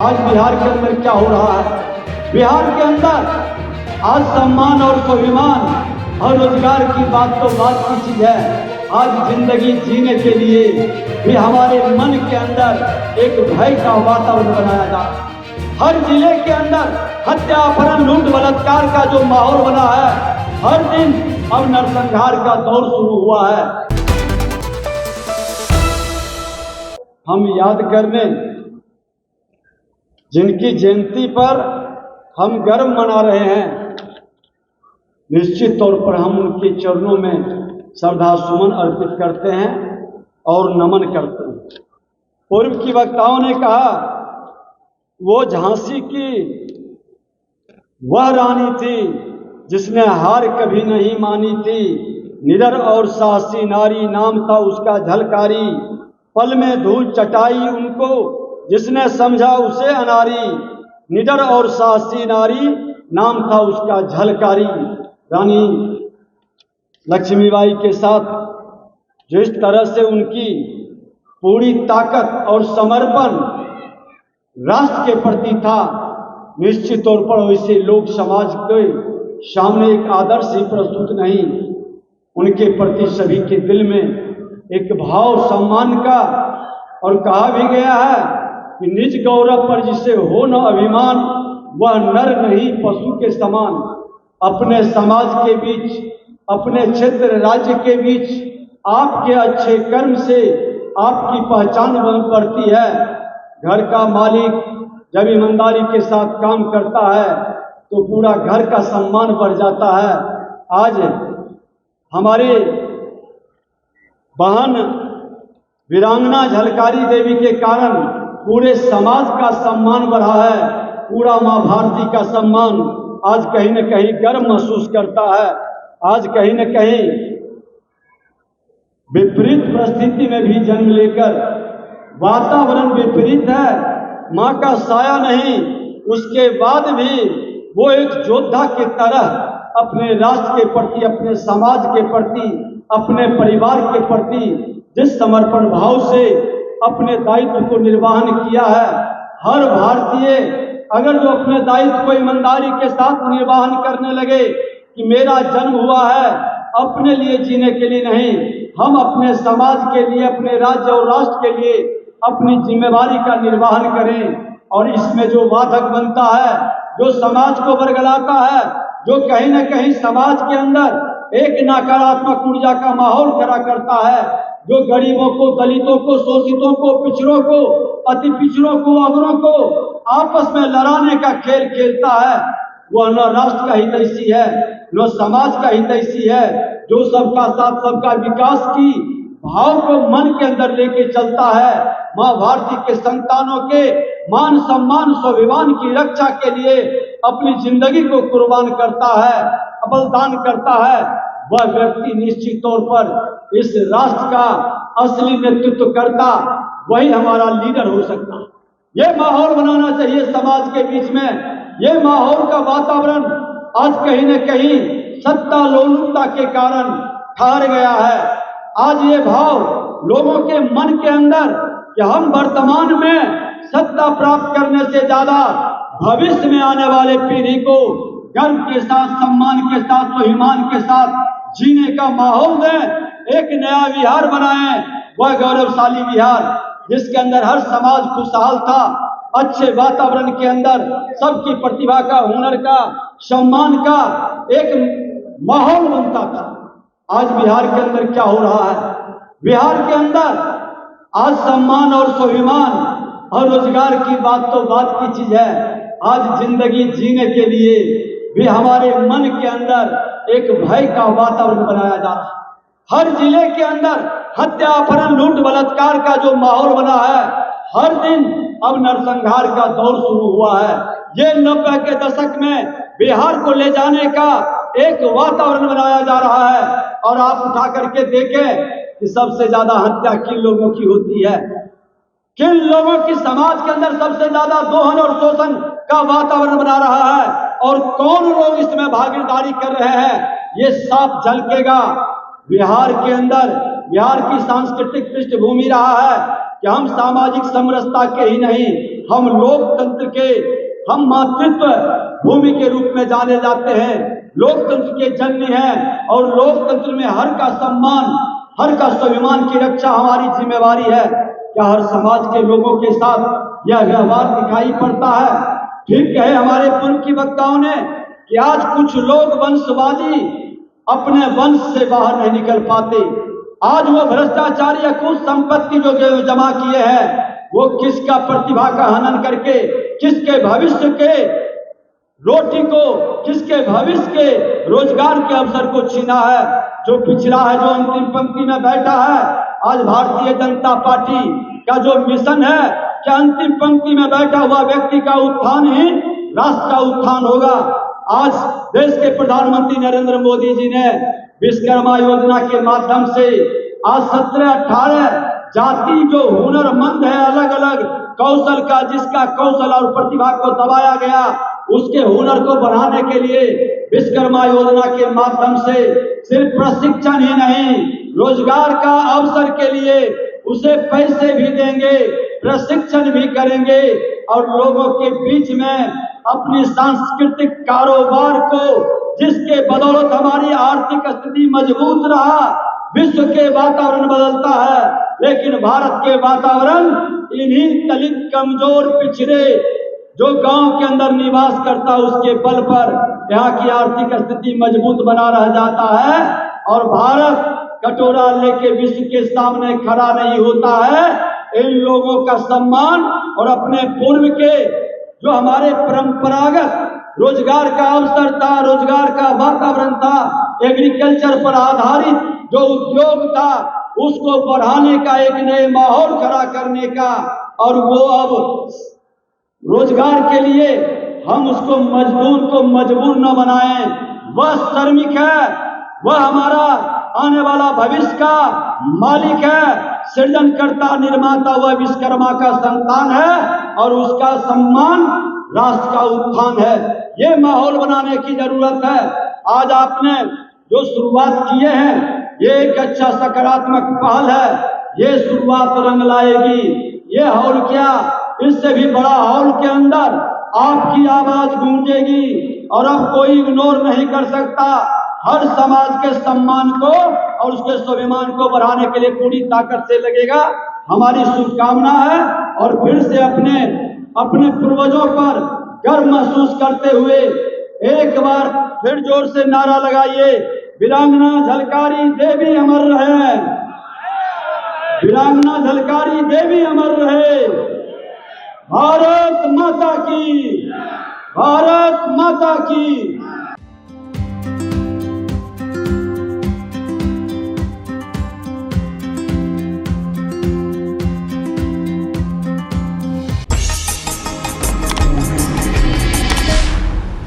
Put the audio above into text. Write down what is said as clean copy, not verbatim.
आज बिहार के अंदर क्या हो रहा है? बिहार के अंदर आज सम्मान और स्वाभिमान और रोजगार की बात तो बात की चीज है। आज जिंदगी जीने के लिए भी हमारे मन के अंदर एक भय का वातावरण बनाया जा रहा है। हर जिले के अंदर हत्या, अपहरण, लूट, बलात्कार का जो माहौल बना है, हर दिन अब नरसंहार का दौर शुरू हुआ है। हम याद करने जिनकी जयंती पर हम गर्व मना रहे हैं, निश्चित तौर पर हम उनके चरणों में श्रद्धा सुमन अर्पित करते हैं और नमन करते हैं। पूर्व की वक्ताओं ने कहा वो झांसी की वह रानी थी जिसने हार कभी नहीं मानी थी, निडर और साहसी नारी नाम था उसका झलकारी, पल में धूल चटाई उनको जिसने समझा उसे अनारी, निडर और साहसी नारी नाम था उसका झलकारी। रानी लक्ष्मीबाई के साथ जिस तरह से उनकी पूरी ताकत और समर्पण राष्ट्र के प्रति था, निश्चित तौर पर वैसे लोग समाज के सामने एक आदर्श ही प्रस्तुत नहीं, उनके प्रति सभी के दिल में एक भाव सम्मान का, और कहा भी गया है कि निज गौरव पर जिसे हो न अभिमान, वह नर नहीं पशु के समान। अपने समाज के बीच, अपने क्षेत्र राज्य के बीच आपके अच्छे कर्म से आपकी पहचान बन पड़ती है। घर का मालिक जब ईमानदारी के साथ काम करता है तो पूरा घर का सम्मान बढ़ जाता है। आज हमारे बहन वीरांगना झलकारी देवी के कारण पूरे समाज का सम्मान बढ़ा है। पूरा मां भारती का सम्मान आज कहीं न कहीं गर्व महसूस करता है। आज कहीं न कहीं विपरीत परिस्थिति में भी जन्म लेकर, वातावरण विपरीत है, मां का साया नहीं, उसके बाद भी वो एक योद्धा की तरह अपने राष्ट्र के प्रति, अपने समाज के प्रति, अपने परिवार के प्रति जिस समर्पण भाव से अपने दायित्व को निर्वहन किया है। हर भारतीय अगर जो अपने दायित्व को ईमानदारी के साथ निर्वहन करने लगे कि मेरा जन्म हुआ है अपने लिए जीने के लिए नहीं, हम अपने समाज के लिए, अपने राज्य और राष्ट्र के लिए अपनी जिम्मेवारी का निर्वहन करें, और इसमें जो बाधक बनता है, जो समाज को बरगलाता है, जो कहीं न कहीं समाज के अंदर एक नकारात्मक ऊर्जा का माहौल खड़ा करता है, जो गरीबों को, दलितों को, शोषितों को, पिछड़ों को, अति पिछड़ों को, अगरों को आपस में लड़ाने का खेल खेलता है, वह न राष्ट्र का हितैषी है, न समाज का हितैषी है। जो सबका साथ, सबका विकास की भाव को मन के अंदर लेके चलता है, मां भारती के संतानों के मान सम्मान स्वाभिमान की रक्षा के लिए अपनी जिंदगी को कुर्बान करता है, बलिदान करता है, वह व्यक्ति निश्चित तौर पर इस राष्ट्र का असली नेतृत्व करता, वही हमारा लीडर हो सकता है। ये माहौल बनाना चाहिए समाज के बीच में। ये माहौल का वातावरण आज कहीं न कहीं सत्ता लोलुपता के कारण ठहर गया है। आज ये भाव लोगों के मन के अंदर कि हम वर्तमान में सत्ता प्राप्त करने से ज्यादा भविष्य में आने वाले पीढ़ी को गर्व के साथ, सम्मान के साथ, स्वाभिमान के साथ जीने का माहौल दें, एक नया बिहार बनाएं, वह गौरवशाली बिहार जिसके अंदर हर समाज खुशहाल था, अच्छे वातावरण के अंदर सबकी प्रतिभा का, हुनर का, सम्मान का एक माहौल बनता था। आज बिहार के अंदर क्या हो रहा है? बिहार के अंदर आज सम्मान और स्वाभिमान और रोजगार की बात तो बात की चीज है। आज जिंदगी जीने के लिए भी हमारे मन के अंदर एक भय का वातावरण बनाया जा रहा है। हर जिले के अंदर हत्या, अपहरण, लूट, बलात्कार का जो माहौल बना है, हर दिन अब नरसंहार का दौर शुरू हुआ है। ये 90 के दशक में बिहार को ले जाने का एक वातावरण बनाया जा रहा है। और आप उठा करके देखें कि सबसे ज्यादा हत्या किन लोगों की होती है, किन लोगों की समाज के अंदर सबसे ज्यादा दोहन और शोषण का वातावरण बना रहा है, और कौन लोग इसमें भागीदारी कर रहे हैं, ये साफ झलकेगा। बिहार के अंदर, बिहार की सांस्कृतिक पृष्ठभूमि रहा है कि हम सामाजिक समरसता के ही नहीं, हम लोकतंत्र के, हम मातृत्व भूमि के रूप में जाने जाते हैं, लोकतंत्र के जननी हैं और लोकतंत्र में हर का सम्मान, हर का स्वाभिमान की रक्षा हमारी जिम्मेवारी है। क्या हर समाज के लोगों के साथ यह व्यवहार दिखाई पड़ता है? ठीक कहे हमारे पूर्व की वक्ताओं ने कि आज कुछ लोग वंशवादी अपने वंश से बाहर नहीं निकल पाते। आज वो भ्रष्टाचारी अकुश संपत्ति जो जमा किए हैं, वो किसका प्रतिभा का हनन करके किसके भविष्य के रोटी को, किसके भविष्य के रोजगार के अवसर को छीना है। जो पिछड़ा है, जो अंतिम पंक्ति में बैठा है, आज भारतीय जनता पार्टी का जो मिशन है कि अंतिम पंक्ति में बैठा हुआ व्यक्ति का उत्थान ही राष्ट्र का उत्थान होगा। आज देश के प्रधानमंत्री नरेंद्र मोदी जी ने विश्वकर्मा योजना के माध्यम से आज 17-18 जाति जो हुनरमंद है, अलग अलग कौशल का, जिसका कौशल और प्रतिभा को दबाया गया, उसके हुनर को बढ़ाने के लिए विश्वकर्मा योजना के माध्यम से सिर्फ प्रशिक्षण ही नहीं, रोजगार का अवसर के लिए उसे पैसे भी देंगे, प्रशिक्षण भी करेंगे और लोगों के बीच में अपनी सांस्कृतिक कारोबार को, जिसके बदौलत हमारी आर्थिक स्थिति मजबूत रहा। विश्व के वातावरण बदलता है, लेकिन भारत के वातावरण इन्हीं दलित, कमजोर, पिछड़े जो गांव के अंदर निवास करता है उसके बल पर यहाँ की आर्थिक स्थिति मजबूत बना रह जाता है और भारत कटोरा लेके विश्व के सामने खड़ा नहीं होता है। इन लोगों का सम्मान और अपने पूर्व के जो हमारे परंपरागत रोजगार का अवसर था, रोजगार का वातावरण था, एग्रीकल्चर पर आधारित जो उद्योग था, उसको बढ़ाने का, एक नए माहौल खड़ा करने का, और वो अब रोजगार के लिए हम उसको मजदूर को मजबूर न बनाएं। वह श्रमिक है, वह हमारा आने वाला भविष्य का मालिक है, सृजनकर्ता, निर्माता, वह विश्वकर्मा का संतान है और उसका सम्मान राष्ट्र का उत्थान है। ये माहौल बनाने की जरूरत है। आज आपने जो शुरुआत किए हैं, ये एक अच्छा सकारात्मक पहल है। ये शुरुआत रंग लाएगी। ये हॉल क्या, इससे भी बड़ा हॉल के अंदर आपकी आवाज गूंजेगी और अब कोई इग्नोर नहीं कर सकता। हर समाज के सम्मान को और उसके स्वाभिमान को बढ़ाने के लिए पूरी ताकत से लगेगा। हमारी शुभकामना है और फिर से अपने पूर्वजों पर गर्व महसूस करते हुए एक बार फिर जोर से नारा लगाइए, वीरांगना झलकारी देवी अमर रहे, वीरांगना झलकारी देवी अमर रहे। भारत माता की, भारत माता की।